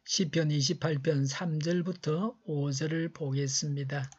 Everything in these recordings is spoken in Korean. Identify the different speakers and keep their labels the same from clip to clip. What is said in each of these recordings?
Speaker 1: 시편 28편 3절부터 5절을 보겠습니다.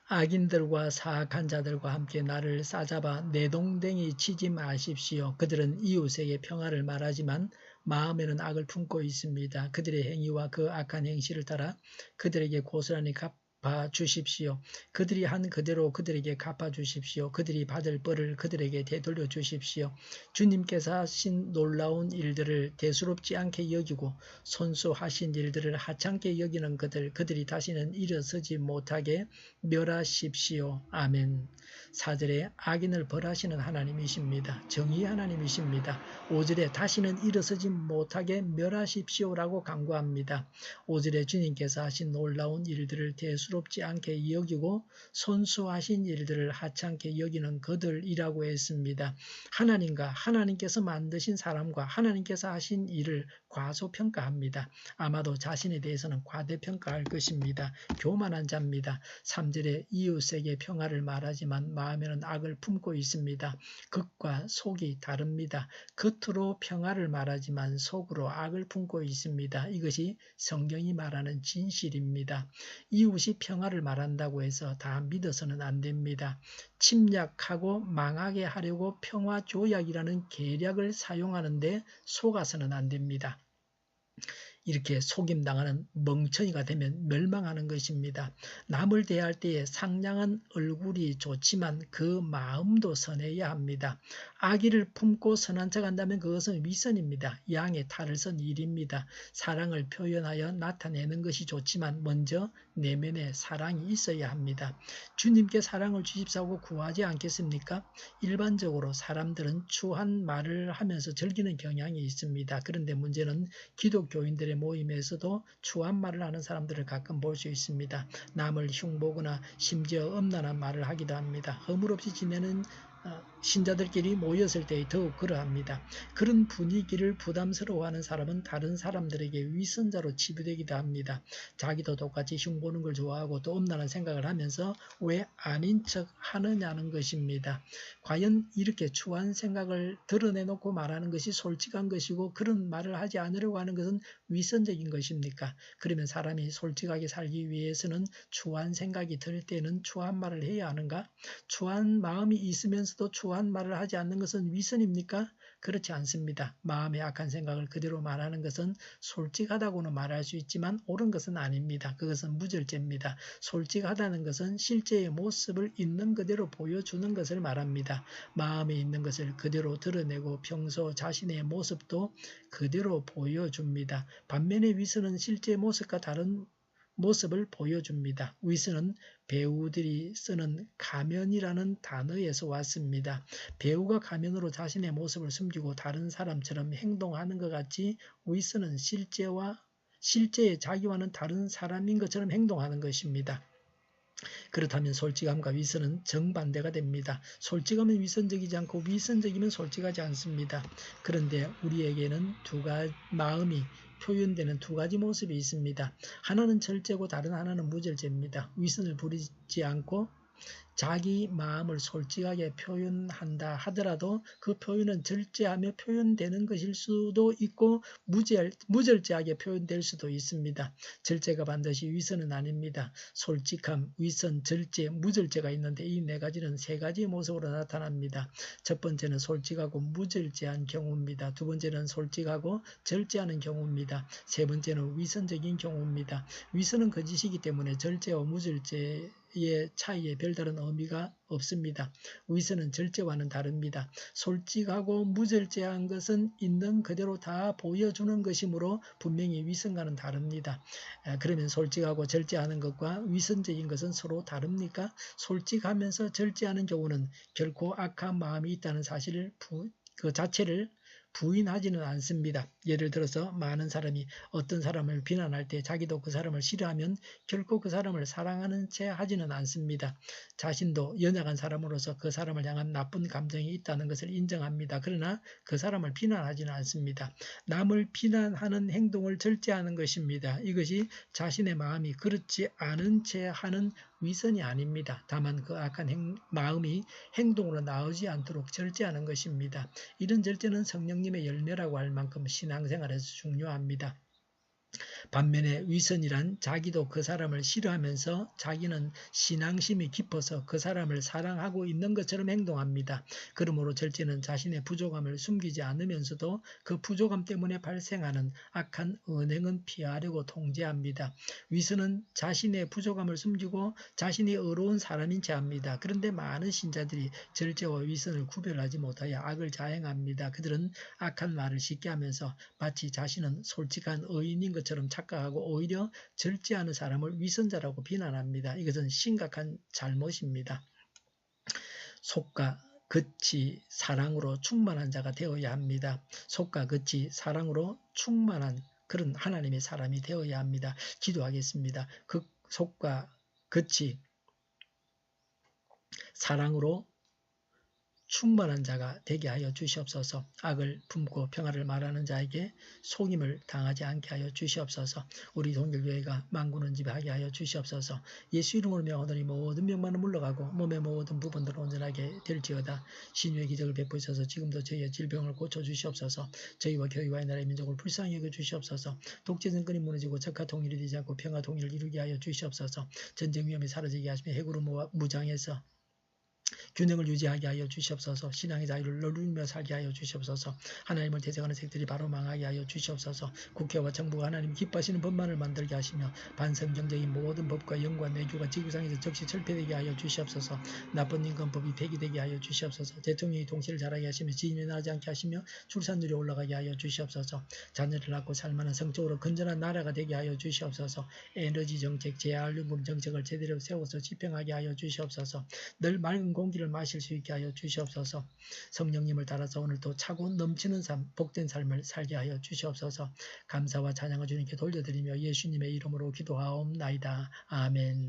Speaker 1: 악인들과 사악한 자들과 함께 나를 싸잡아 내동댕이 치지 마십시오. 그들은 이웃에게 평화를 말하지만 마음에는 악을 품고 있습니다. 그들의 행위와 그 악한 행실을 따라 그들에게 고스란히 갚아 주십시오. 그들이 한 그대로 그들에게 갚아 주십시오. 그들이 받을 벌을 그들에게 되돌려 주십시오. 주님께서 하신 놀라운 일들을 대수롭지 않게 여기고 손수하신 일들을 하찮게 여기는 그들이 다시는 일어서지 못하게 멸하십시오. 아멘. 4절에 악인을 벌하시는 하나님이십니다. 정의의 하나님이십니다. 5절에 다시는 일어서지 못하게 멸하십시오라고 강구합니다. 5절에 주님께서 하신 놀라운 일들을 대수롭지 않게 여기고 손수하신 일들을 하찮게 여기는 그들이라고 했습니다. 하나님과 하나님께서 만드신 사람과 하나님께서 하신 일을 과소평가합니다. 아마도 자신에 대해서는 과대평가할 것입니다. 교만한 자입니다. 3절에 이웃에게 평화를 말하지만 마음에는 악을 품고 있습니다. 겉과 속이 다릅니다. 겉으로 평화를 말하지만 속으로 악을 품고 있습니다. 이것이 성경이 말하는 진실입니다. 이웃이 평화를 말한다고 해서 다 믿어서는 안 됩니다. 침략하고 망하게 하려고 평화조약이라는 계략을 사용하는데 속아서는 안 됩니다. 이렇게 속임당하는 멍청이가 되면 멸망하는 것입니다. 남을 대할 때에 상냥한 얼굴이 좋지만 그 마음도 선해야 합니다. 악의를 품고 선한 척한다면 그것은 위선입니다. 양의 탈을 쓴 일입니다. 사랑을 표현하여 나타내는 것이 좋지만 먼저 내면에 사랑이 있어야 합니다. 주님께 사랑을 주십사고 구하지 않겠습니까? 일반적으로 사람들은 추한 말을 하면서 즐기는 경향이 있습니다. 그런데 문제는 기독교인들의 모임에서도 추한 말을 하는 사람들을 가끔 볼 수 있습니다. 남을 흉보거나 심지어 엄란한 말을 하기도 합니다. 허물없이 지내는 신자들끼리 모였을 때 더욱 그러합니다. 그런 분위기를 부담스러워하는 사람은 다른 사람들에게 위선자로 치부되기도 합니다. 자기도 똑같이 흉보는 걸 좋아하고 또 엄란한 생각을 하면서 왜 아닌 척 하느냐는 것입니다. 과연 이렇게 추한 생각을 드러내놓고 말하는 것이 솔직한 것이고 그런 말을 하지 않으려고 하는 것은 위선적인 것입니까? 그러면 사람이 솔직하게 살기 위해서는 추한 생각이 들 때는 추한 말을 해야 하는가? 추한 마음이 있으면서도 추한 말을 하지 않는 것은 위선입니까? 그렇지 않습니다. 마음의 악한 생각을 그대로 말하는 것은 솔직하다고는 말할 수 있지만 옳은 것은 아닙니다. 그것은 무절제입니다. 솔직하다는 것은 실제의 모습을 있는 그대로 보여주는 것을 말합니다. 마음에 있는 것을 그대로 드러내고 평소 자신의 모습도 그대로 보여줍니다. 반면에 위선은 실제 모습과 다른 모습을 보여줍니다. 위선은 배우들이 쓰는 가면이라는 단어에서 왔습니다. 배우가 가면으로 자신의 모습을 숨기고 다른 사람처럼 행동하는 것 같이 위선은 실제의 자기와는 다른 사람인 것처럼 행동하는 것입니다. 그렇다면 솔직함과 위선은 정반대가 됩니다. 솔직함은 위선적이지 않고 위선적이면 솔직하지 않습니다. 그런데 우리에게는 마음이 표현되는 두 가지 모습이 있습니다. 하나는 절제고 다른 하나는 무절제입니다. 위선을 부리지 않고 자기 마음을 솔직하게 표현한다 하더라도 그 표현은 절제하며 표현되는 것일 수도 있고 무절제하게 표현될 수도 있습니다. 절제가 반드시 위선은 아닙니다. 솔직함, 위선, 절제, 무절제가 있는데 이 네 가지는 세 가지의 모습으로 나타납니다. 첫 번째는 솔직하고 무절제한 경우입니다. 두 번째는 솔직하고 절제하는 경우입니다. 세 번째는 위선적인 경우입니다. 위선은 거짓이기 때문에 절제와 무절제 의 차이에 별다른 의미가 없습니다. 위선은 절제와는 다릅니다. 솔직하고 무절제한 것은 있는 그대로 다 보여주는 것이므로 분명히 위선과는 다릅니다. 그러면 솔직하고 절제하는 것과 위선적인 것은 서로 다릅니까? 솔직하면서 절제하는 경우는 결코 악한 마음이 있다는 사실을 그 자체를 부인하지는 않습니다. 예를 들어서 많은 사람이 어떤 사람을 비난할 때 자기도 그 사람을 싫어하면 결코 그 사람을 사랑하는 채 하지는 않습니다. 자신도 연약한 사람으로서 그 사람을 향한 나쁜 감정이 있다는 것을 인정합니다. 그러나 그 사람을 비난하지는 않습니다. 남을 비난하는 행동을 절제하는 것입니다. 이것이 자신의 마음이 그렇지 않은 채 하는 위선이 아닙니다. 다만 그 악한 마음이 행동으로 나오지 않도록 절제하는 것입니다. 이런 절제는 성령님의 열매라고 할 만큼 신앙생활에서 중요합니다. 반면에 위선이란 자기도 그 사람을 싫어하면서 자기는 신앙심이 깊어서 그 사람을 사랑하고 있는 것처럼 행동합니다. 그러므로 절제는 자신의 부족함을 숨기지 않으면서도 그 부족함 때문에 발생하는 악한 언행은 피하려고 통제합니다. 위선은 자신의 부족함을 숨기고 자신이 의로운 사람인 체 합니다. 그런데 많은 신자들이 절제와 위선을 구별하지 못하여 악을 자행합니다. 그들은 악한 말을 쉽게 하면서 마치 자신은 솔직한 의인인 것처럼 착각하고 오히려 절제하는 사람을 위선자라고 비난합니다. 이것은 심각한 잘못입니다. 속과 끝이 사랑으로 충만한 자가 되어야 합니다. 속과 끝이 사랑으로 충만한 그런 하나님의 사람이 되어야 합니다. 기도하겠습니다. 그 속과 끝이 사랑으로 충만한 자가 되게 하여 주시옵소서. 악을 품고 평화를 말하는 자에게 속임을 당하지 않게 하여 주시옵소서. 우리 동결교회가 만군을 지배하게 하여 주시옵소서. 예수 이름으로 명하노니 모든 병만은 물러가고 몸의 모든 부분들은 온전하게 될지어다. 신유의 기적을 베푸셔서 지금도 저희의 질병을 고쳐주시옵소서. 저희와 교회와 나라의 민족을 불쌍히 여겨주시옵소서. 독재 정권이 무너지고 적화 통일이 되지 않고 평화 통일을 이루게 하여 주시옵소서. 전쟁 위험이 사라지게 하시며 핵으로 무장해서 균형을 유지하게 하여 주시옵소서. 신앙의 자유를 누리며 살게 하여 주시옵소서. 하나님을 대적하는 색들이 바로 망하게 하여 주시옵소서. 국회와 정부가 하나님 기뻐하시는 법만을 만들게 하시며 반성경적인 모든 법과 영과 내교가 지구상에서 즉시 철폐되게 하여 주시옵소서. 나쁜 인권법이 폐기되게 하여 주시옵소서. 대통령이 통치를 잘하게 하시며 지진이 나지 않게 하시며 출산율이 올라가게 하여 주시옵소서. 자녀를 낳고 살만한 성적으로 건전한 나라가 되게 하여 주시옵소서. 에너지 정책, 재활용금 정책을 제대로 세워서 집행하게 하여 주시옵소서. 늘 맑은 공기를 마실 수 있게 하여 주시옵소서. 성령님을 따라서 오늘도 차고 넘치는 삶, 복된 삶을 살게 하여 주시옵소서. 감사와 찬양을 주님께 돌려드리며 예수님의 이름으로 기도하옵나이다. 아멘.